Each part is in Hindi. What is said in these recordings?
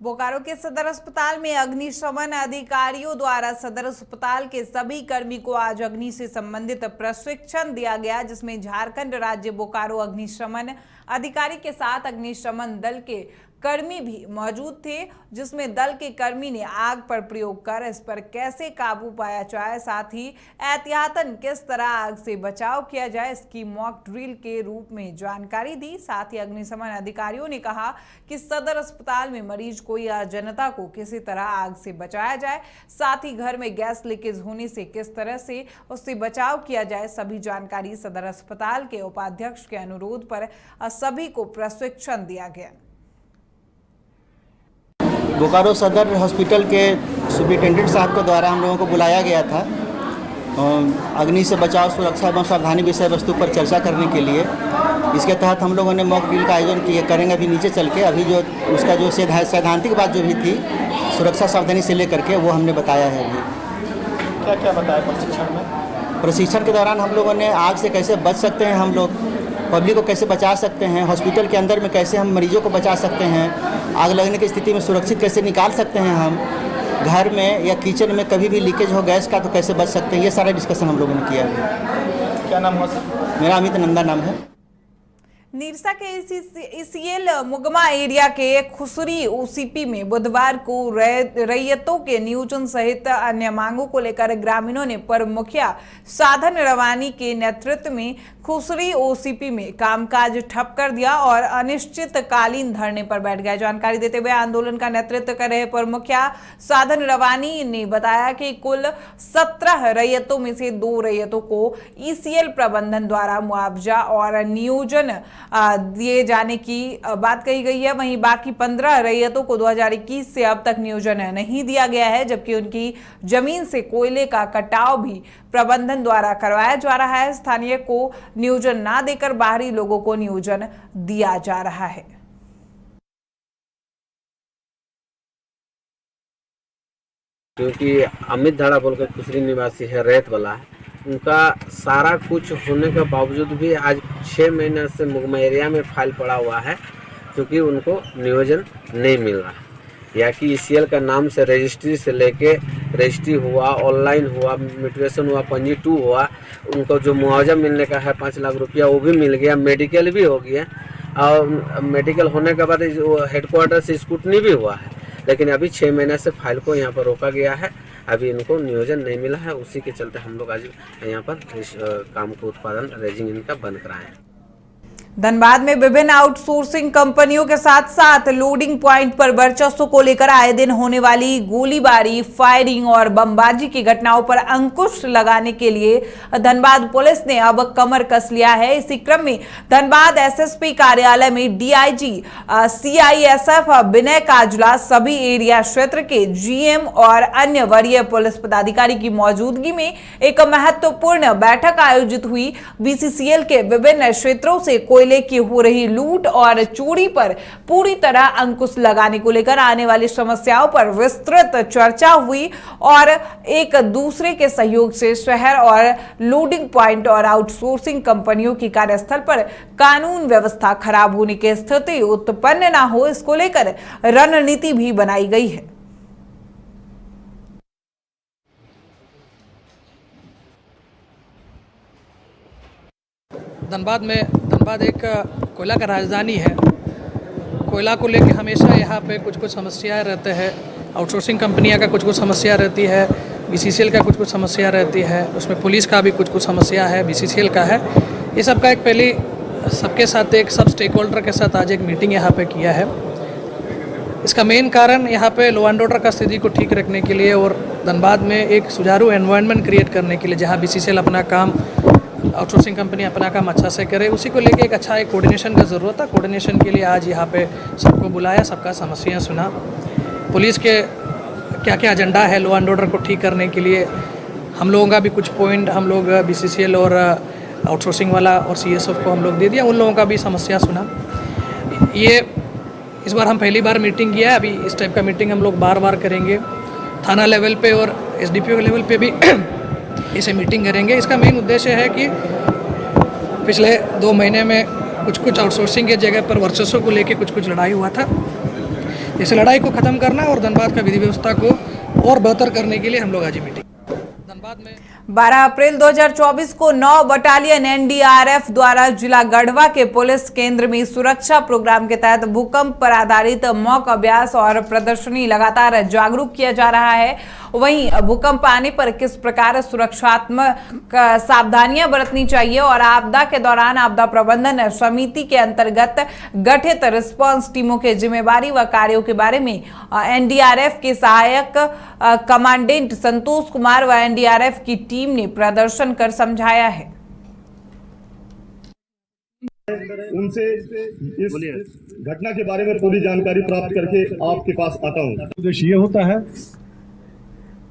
बोकारो के सदर अस्पताल में अग्निशमन अधिकारियों द्वारा सदर अस्पताल के सभी कर्मी को आज अग्नि से संबंधित प्रशिक्षण दिया गया, जिसमें झारखंड राज्य बोकारो अग्निशमन अधिकारी के साथ अग्निशमन दल के कर्मी भी मौजूद थे, जिसमें दल के कर्मी ने आग पर प्रयोग कर इस पर कैसे काबू पाया जाए, साथ ही एहतियातन किस तरह आग से बचाव किया जाए, इसकी मॉक ड्रिल के रूप में जानकारी दी। साथ ही अग्निशमन अधिकारियों ने कहा कि सदर अस्पताल में मरीज को या जनता को किसी तरह आग से बचाया जाए, साथ ही घर में गैस लीकेज होने से किस तरह से उससे बचाव किया जाए, सभी जानकारी सदर अस्पताल के उपाध्यक्ष के अनुरोध पर सभी को प्रशिक्षण दिया गया। बोकारो सदर हॉस्पिटल के सुपरिटेंडेंट साहब के द्वारा हम लोगों को बुलाया गया था अग्नि से बचाव, सुरक्षा एवं सावधानी विषय वस्तु पर चर्चा करने के लिए। इसके तहत हम लोगों ने मॉक ड्रिल का आयोजन किए करेंगे अभी नीचे चल के। अभी जो उसका जो सैद्धांतिक बात जो भी थी सुरक्षा सावधानी से लेकर के वो हमने बताया है। अभी क्या क्या बताया प्रशिक्षण में? प्रशिक्षण के दौरान हम लोगों ने आग से कैसे बच सकते हैं, हम लोग पब्लिक को कैसे बचा सकते हैं, हॉस्पिटल के अंदर में कैसे हम मरीजों को बचा सकते हैं, आग लगने की स्थिति में सुरक्षित कैसे निकाल सकते हैं, हम घर में या किचन में कभी भी लीकेज हो गैस का तो कैसे बच सकते हैं, ये सारा डिस्कशन हम लोगों ने किया है। क्या नाम हुआ सर? मेरा अमित नंदा नाम है। निरसा के ईसीएल मुगमा एरिया के खुसरी ओसीपी में बुधवार को रैयतों के नियोजन सहित अन्य मांगों को लेकर ग्रामीणों ने पर मुखिया साधन रवानी के नेतृत्व में खुसरी ओसीपी में कामकाज ठप कर दिया और अनिश्चितकालीन धरने पर बैठ गए। जानकारी देते हुए आंदोलन का नेतृत्व कर रहे पर मुखिया साधन रवानी ने बताया कि कुल 17 रैयतों में से 2 रैयतों को ईसीएल प्रबंधन द्वारा मुआवजा और नियोजन दिए जाने की बात कही गई है। वहीं बाकी 15 रैयतों को 2021 से अब तक नियोजन नहीं दिया गया है, जबकि उनकी जमीन से कोयले का कटाव भी प्रबंधन द्वारा करवाया जा रहा है। स्थानीय को नियोजन ना देकर बाहरी लोगों को नियोजन दिया जा रहा है। क्योंकि अमित धाड़ा बोलकर खुसरी निवासी है, रेत वाला है, उनका सारा कुछ होने के बावजूद भी आज 6 महीने से मुगमा एरिया में फाइल पड़ा हुआ है, क्योंकि उनको नियोजन नहीं मिल रहा है। या कि ईसीएल का नाम से रजिस्ट्री से लेके रजिस्ट्री हुआ, ऑनलाइन हुआ, म्यूटेशन हुआ, पंजी 2 हुआ, उनको जो मुआवजा मिलने का है 5 लाख रुपया वो भी मिल गया, मेडिकल भी हो गया और मेडिकल होने के बाद हेडक्वार्टर से स्कूटनी भी हुआ है। लेकिन अभी 6 महीने से फाइल को यहाँ पर रोका गया है, अभी इनको नियोजन नहीं मिला है। उसी के चलते हम लोग आज यहाँ पर इस काम को उत्पादन रेजिंग इनका बंद कराए हैं। धनबाद में विभिन्न आउटसोर्सिंग कंपनियों के साथ साथ लोडिंग पॉइंट पर वर्चस्व को लेकर आए दिन होने वाली गोलीबारी, फायरिंग और बमबाजी की घटनाओं पर अंकुश लगाने के लिए धनबाद पुलिस ने अब कमर कस लिया है। इसी क्रम में धनबाद एसएसपी कार्यालय में डीआईजी सीआईएसएफ विनय काजला, सभी एरिया क्षेत्र के जीएम और अन्य वरीय पुलिस पदाधिकारी की मौजूदगी में एक महत्वपूर्ण बैठक आयोजित हुई। बीसीसीएल के विभिन्न क्षेत्रों से कोयले की हो रही लूट और चोरी पर पूरी तरह अंकुश लगाने को लेकर आने वाली समस्याओं पर विस्तृत चर्चा हुई और एक दूसरे के सहयोग से शहर और लोडिंग पॉइंट और आउटसोर्सिंग कंपनियों की कार्यस्थल पर कानून व्यवस्था खराब होने की स्थिति उत्पन्न न हो, इसको लेकर रणनीति भी बनाई गई है। धनबाद एक कोयला का राजधानी है। कोयला को लेकर हमेशा यहाँ पे कुछ समस्याएं रहते हैं। आउटसोर्सिंग कंपनियाँ का कुछ समस्या रहती है, बीसीसीएल का कुछ समस्या रहती है, उसमें पुलिस का भी कुछ समस्या है, बीसीसीएल का है। ये सब का एक पहले सबके साथ एक सब स्टेक होल्डर के साथ आज एक मीटिंग यहाँ पे किया है। इसका मेन कारण यहाँ पे लॉ एंड ऑर्डर का स्थिति को ठीक रखने के लिए और धनबाद में एक सुचारू एनवायरनमेंट क्रिएट करने के लिए, जहाँ बीसीसीएल अपना काम, आउटसोर्सिंग कंपनी अपना काम अच्छा से करे, उसी को लेके एक कोऑर्डिनेशन का ज़रूरत था। कोऑर्डिनेशन के लिए आज यहाँ पे सबको बुलाया, सबका समस्याएं सुना, पुलिस के क्या क्या एजेंडा है लॉ एंड ऑर्डर को ठीक करने के लिए। हम लोगों का भी कुछ पॉइंट हम लोग बीसीसीएल और आउटसोर्सिंग वाला और सीएसएफ को हम लोग दे दिया, उन लोगों का भी समस्या सुना। ये इस बार हम पहली बार मीटिंग किया है, अभी इस टाइप का मीटिंग हम लोग बार करेंगे। थाना लेवल पे और एसडीपीओ लेवल पे भी इसे मीटिंग करेंगे। इसका मेन उद्देश्य है कि पिछले 2 महीने में कुछ आउटसोर्सिंग के जगह पर वर्चस्व को लेके कुछ लड़ाई हुआ था। इस लड़ाई को ख़त्म करना और धनबाद का विधि व्यवस्था को और बेहतर करने के लिए हम लोग आज मीटिंग धनबाद में 12 अप्रैल 2024 को 9 बटालियन एनडीआरएफ द्वारा जिला गढ़वा के पुलिस केंद्र में सुरक्षा प्रोग्राम के तहत भूकंप पर आधारित मॉक अभ्यास और प्रदर्शनी लगातार जागरूक किया जा रहा है। वहीं भूकंप आने पर किस प्रकार सुरक्षात्मक सावधानियां बरतनी चाहिए और आपदा के दौरान आपदा प्रबंधन समिति के अंतर्गत गठित रिस्पांस टीमों के जिम्मेवारी व कार्यों के बारे में एनडीआरएफ के सहायक कमांडेंट संतोष कुमार व एनडीआरएफ की टीम ने प्रदर्शन कर समझाया है। उनसे इस घटना के बारे में पूरी जानकारी प्राप्त करके आपके पास आता हूँ। उद्देश्य ये होता है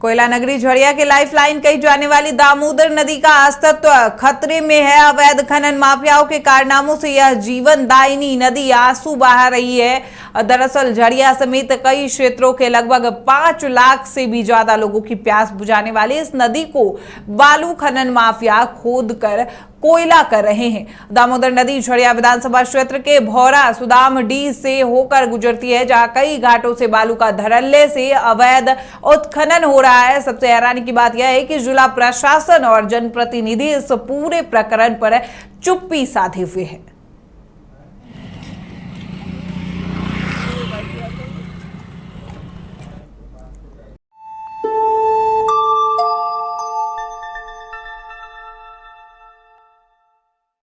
कोयला नगरी झरिया के लाइफलाइन कही जाने वाली दामोदर नदी का अस्तित्व खतरे में है। अवैध खनन माफियाओं के कारनामों से यह जीवनदायिनी नदी आंसू बहा रही है। दरअसल झरिया समेत कई क्षेत्रों के लगभग 5 लाख से भी ज्यादा लोगों की प्यास बुझाने वाली इस नदी को बालू खनन माफिया खोद कर कोयला कर रहे हैं। दामोदर नदी झरिया विधानसभा क्षेत्र के भौरा सुदाम डी से होकर गुजरती है, जहां कई घाटों से बालू का धड़ल्ले से अवैध उत्खनन हो रहा है। सबसे हैरानी की बात यह है कि जिला प्रशासन और जनप्रतिनिधि इस पूरे प्रकरण पर चुप्पी साधे हुए हैं।